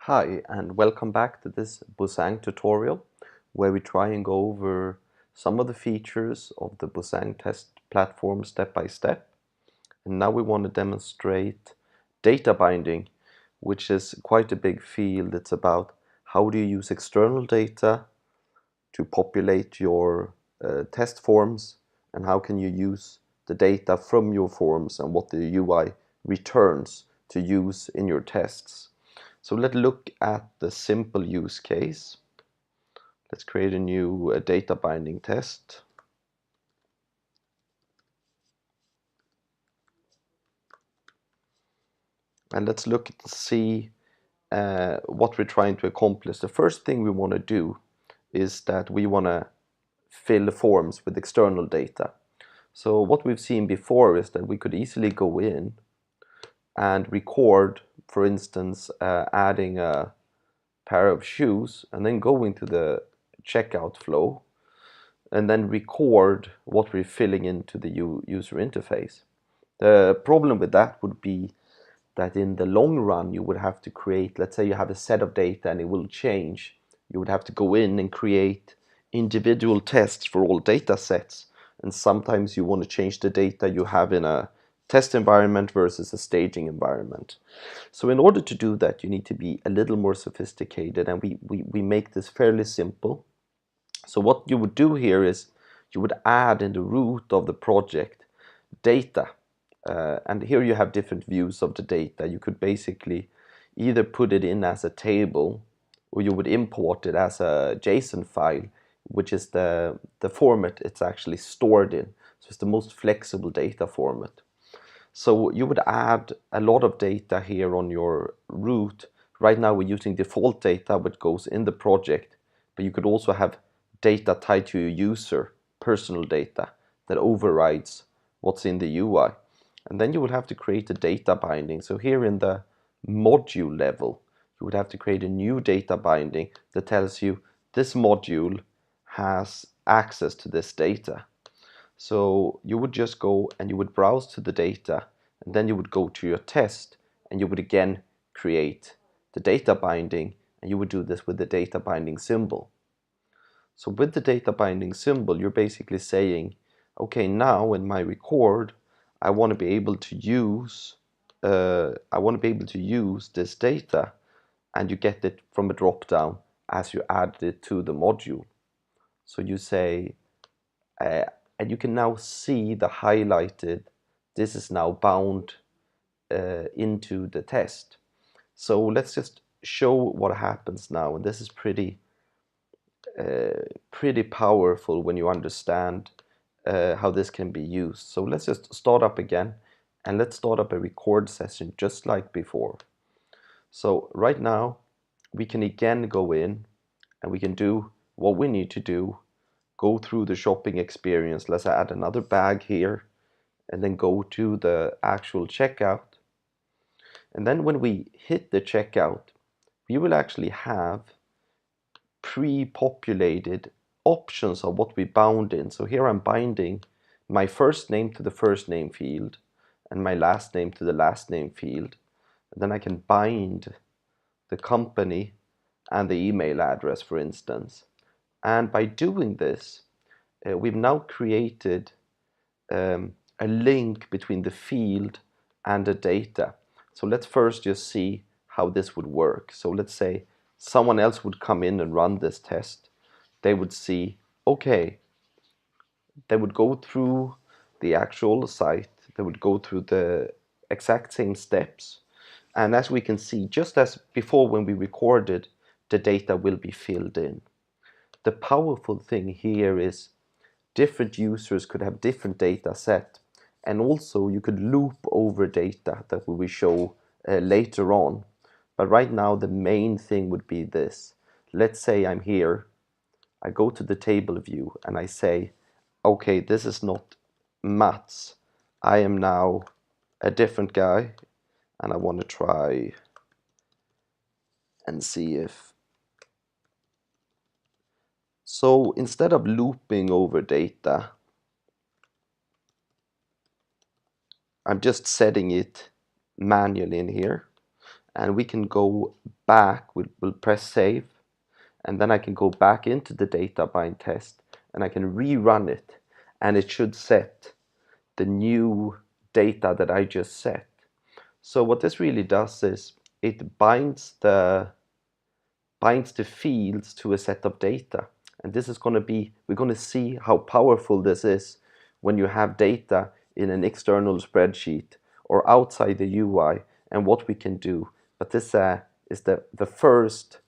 Hi, and welcome back to this Boozang tutorial where we try and go over some of the features of the Boozang test platform step by step. And now we want to demonstrate data binding, which is quite a big field. It's about how do you use external data to populate your test forms, and how can you use the data from your forms and what the UI returns to use in your tests. So let's look at the simple use case. Let's create a new data binding test. And let's look and see what we're trying to accomplish. The first thing we want to do is that we want to fill forms with external data. So what we've seen before is that we could easily go in and record, for instance, adding a pair of shoes and then go into the checkout flow and then record what we're filling into the user interface. The problem with that would be that in the long run you would have to create, let's say you have a set of data and it will change. You would have to go in and create individual tests for all data sets, and sometimes you want to change the data you have in a test environment versus a staging environment. So in order to do that, you need to be a little more sophisticated, and we make this fairly simple. So what you would do here is you would add in the root of the project data. And here you have different views of the data. You could basically either put it in as a table, or you would import it as a JSON file, which is the format it's actually stored in. So it's the most flexible data format. So you would add a lot of data here on your root. Right now we're using default data which goes in the project, but you could also have data tied to your user, personal data, that overrides what's in the UI. And then you would have to create a data binding. So here in the module level, you would have to create a new data binding that tells you this module has access to this data. So you would just go and you would browse to the data, and then you would go to your test and you would again create the data binding, and you would do this with the data binding symbol. So with the data binding symbol, you're basically saying, okay, now in my record, I want to be able to use this data, and you get it from a drop down as you add it to the module. So you say, and you can now see the highlighted, this is now bound into the test. So let's just show what happens now, and this is pretty powerful when you understand how this can be used. So let's just start up again, and let's start up a record session just like before. So right now we can again go in and we can do what we need to do, go through the shopping experience. Let's add another bag here and then go to the actual checkout. And then when we hit the checkout, we will actually have pre-populated options of what we bound in. So here I'm binding my first name to the first name field and my last name to the last name field. And then I can bind the company and the email address, for instance. And by doing this, we've now created a link between the field and the data. So let's first just see how this would work. So let's say someone else would come in and run this test. They would see, okay, they would go through the actual site, they would go through the exact same steps. And as we can see, just as before when we recorded, the data will be filled in. The powerful thing here is different users could have different data set, and also you could loop over data that we will show later on. But right now the main thing would be this. Let's say I'm here, I go to the table view and I say, okay, this is not Mats, I am now a different guy, and I want to try and see if. So instead of looping over data, I'm just setting it manually in here. and we can go back. We'll press save, and then I can go back into the data bind test, and I can rerun it, and it should set the new data that I just set. So what this really does is it binds the fields to a set of data. And this is going to be, we're going to see how powerful this is when you have data in an external spreadsheet or outside the UI, and what we can do. But this is the first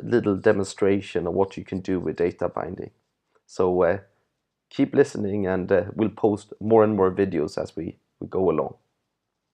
little demonstration of what you can do with data binding. So keep listening, and we'll post more and more videos as we go along.